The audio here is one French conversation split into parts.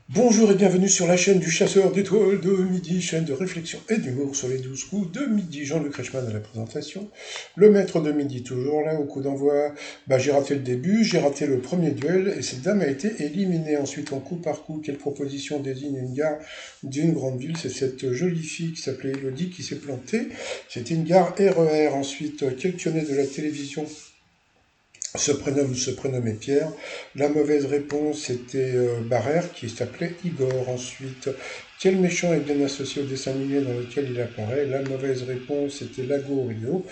Bonjour et bienvenue sur la chaîne du chasseur d'étoiles de midi, chaîne de réflexion et d'humour sur les 12 coups de midi. Jean-Luc Reichmann à la présentation. Le maître de midi toujours là au coup d'envoi. J'ai raté le début, j'ai raté le premier duel et cette dame a été éliminée. Ensuite en coup par coup, quelle proposition désigne une gare d'une grande ville? C'est cette jolie fille qui s'appelait Elodie qui s'est plantée. C'était une gare RER. Ensuite, quel pionnier de la télévision se prénommait Pierre. La mauvaise réponse était Barrère, qui s'appelait Igor. Ensuite, quel méchant est bien associé au dessin animé dans lequel il apparaît? La mauvaise réponse était Lago Rio.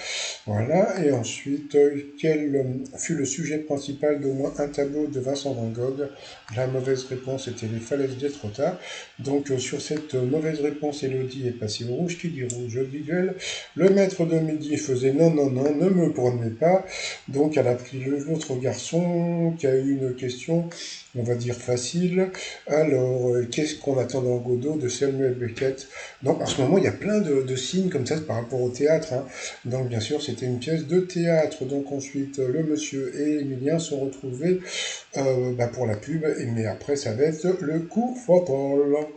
Voilà. Et ensuite, quel fut le sujet principal d'au moins un tableau de Vincent Van Gogh? La mauvaise réponse était les falaises d'Étretat. Donc, sur cette mauvaise réponse, Elodie est passée au rouge. Qui dit rouge dit duel. Le maître de midi faisait non, non, non, ne me prenez pas. Donc elle a pris l'autre garçon qui a eu une question, on va dire facile. Alors, qu'est-ce qu'on attend dans Godot de Samuel Beckett? Donc en ce moment, il y a plein de signes comme ça par rapport au théâtre, hein. Donc bien sûr, c'était une pièce de théâtre. Donc ensuite, le monsieur et Emilien sont retrouvés pour la pub. Mais après, ça va être le coup fatal.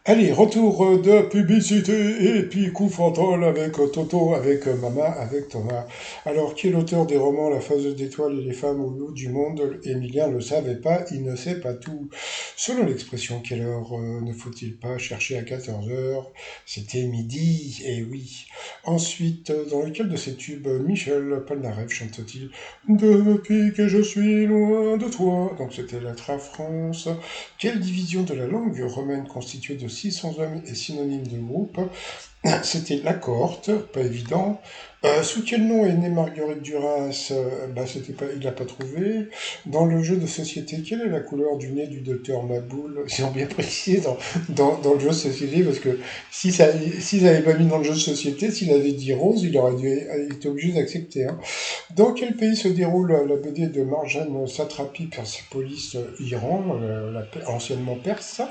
Allez, retour de publicité et puis coup fatal avec Toto, avec Mama, avec Thomas. Alors, qui est l'auteur des romans La phase d'étoiles et les femmes au bout du monde? Emilien ne le savait pas, il ne sait pas tout. Selon l'expression, quelle heure ne faut-il pas chercher à 14 heures? C'était midi, et oui. Ensuite, dans lequel de ces tubes Michel Polnareff chante-t-il Depuis que je suis loin de toi? Donc c'était Lettre à France. Quelle division de la langue romaine constituée de 600 hommes est synonyme de groupe? C'était la cohorte, pas évident. Sous quel nom est née Marguerite Duras? C'était pas, il l'a pas trouvé. Dans le jeu de société, quelle est la couleur du nez du docteur Maboul? Ils ont bien précisé dans le jeu de société, parce que s'ils n'avaient pas mis dans le jeu de société, s'il avait dit rose, il aurait dû être obligé d'accepter, hein. Dans quel pays se déroule la BD de Marjane Satrapi, Persépolis, Iran, anciennement Perse?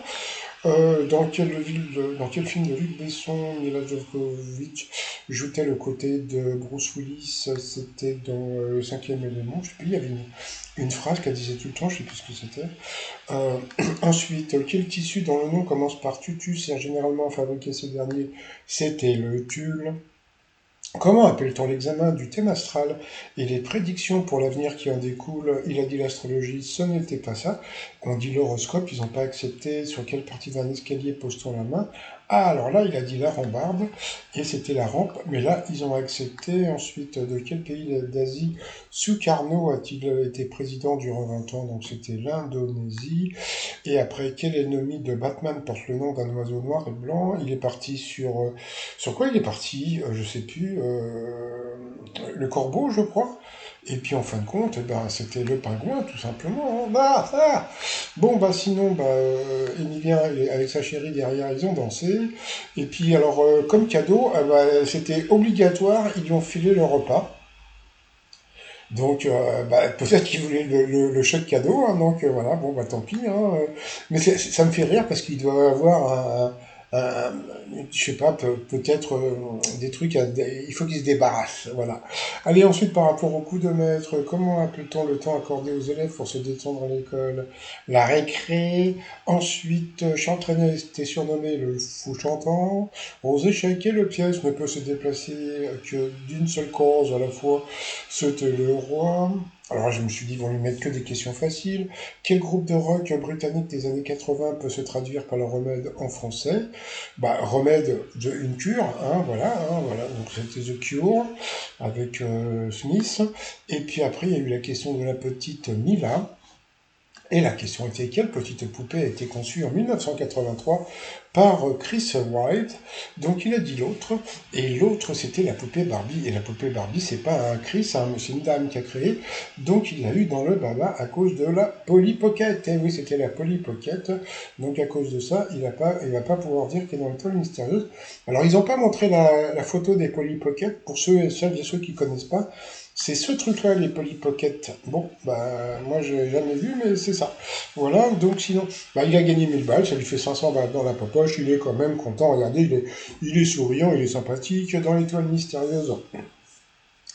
Dans quel film de Luc Besson, Mila Jovovich jouait le côté de Bruce Willis? C'était dans Le Cinquième élément. Je sais plus, il y avait une phrase qu'elle disait tout le temps, je sais plus ce que c'était. Euh, Ensuite, quel tissu dont le nom commence par tutu sert généralement à fabriquer ces derniers? C'était le tulle. Comment appelle-t-on l'examen du thème astral et les prédictions pour l'avenir qui en découlent? Il a dit l'astrologie, ce n'était pas ça. On dit l'horoscope, ils n'ont pas accepté. Sur quelle partie d'un escalier pose-t-on la main? Ah, alors là, il a dit la rambarde, et c'était la rampe, mais là, ils ont accepté. Ensuite, de quel pays d'Asie Sukarno a-t-il été président durant 20 ans? Donc c'était l'Indonésie. Et après, quel ennemi de Batman porte le nom d'un oiseau noir et blanc? Il est parti sur... sur quoi il est parti? Je sais plus. Le corbeau, je crois. Et puis en fin de compte, c'était le pingouin, tout simplement, hein. Bon, sinon, Emilien, avec sa chérie derrière, ils ont dansé. Et puis, alors, comme cadeau, c'était obligatoire, ils lui ont filé le repas. Donc, peut-être qu'il voulait le chèque cadeau, hein, donc voilà, bon, tant pis, hein. Mais ça me fait rire parce qu'il doit avoir un- je sais pas, peut-être des trucs, il faut qu'il se débarrasse, voilà. Allez, ensuite, par rapport au coup de maître, comment appelle-t-on le temps accordé aux élèves pour se détendre à l'école? La récré. Ensuite, Chantranet était surnommé le fou chantant. Aux échecs et le pièce ne peut se déplacer que d'une seule cause à la fois. C'était le roi. Alors je me suis dit, ils vont lui mettre que des questions faciles. Quel groupe de rock britannique des années 80 peut se traduire par le remède en français? Remède de une cure, hein, voilà. Donc c'était The Cure avec Smith. Et puis après, il y a eu la question de la petite Mila. Et la question était quelle petite poupée a été conçue en 1983 par Chris White. Donc il a dit l'autre, et l'autre c'était la poupée Barbie. Et la poupée Barbie, c'est pas un Chris, hein, c'est une dame qui a créé. Donc il l'a eu dans le baba à cause de la Polly Pocket. Et oui, c'était la Polly Pocket. Donc à cause de ça, il va pas pouvoir dire qu'il est dans l'étoile mystérieuse. Alors ils n'ont pas montré la photo des Polly Pocket, pour celles et ceux qui connaissent pas. C'est ce truc-là, les Polly Pocket. Bon, moi, j'ai jamais vu, mais c'est ça. Voilà, donc sinon, il a gagné 1000 balles, ça lui fait 500 balles dans la poche, il est quand même content. Regardez, il est souriant, il est sympathique dans l'étoile mystérieuse.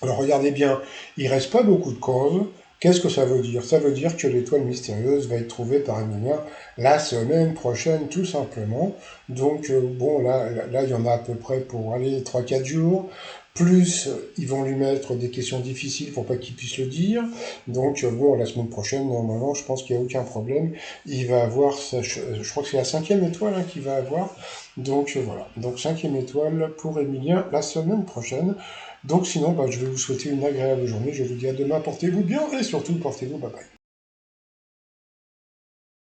Alors regardez bien, il reste pas beaucoup de causes. Qu'est-ce que ça veut dire? Ça veut dire que l'étoile mystérieuse va être trouvée par Emilien la semaine prochaine, tout simplement. Donc, bon, là, il y en a à peu près pour aller 3 4 jours. Plus, ils vont lui mettre des questions difficiles pour pas qu'il puisse le dire. Donc, bon, la semaine prochaine, normalement, je pense qu'il n'y a aucun problème. Il va avoir, je crois que c'est la 5e étoile hein, qu'il va avoir. Donc, voilà. Donc, 5e étoile pour Emilien la semaine prochaine. Donc sinon, bah, je vais vous souhaiter une agréable journée. Je vous dis à demain, portez-vous bien et surtout portez-vous, bye bye.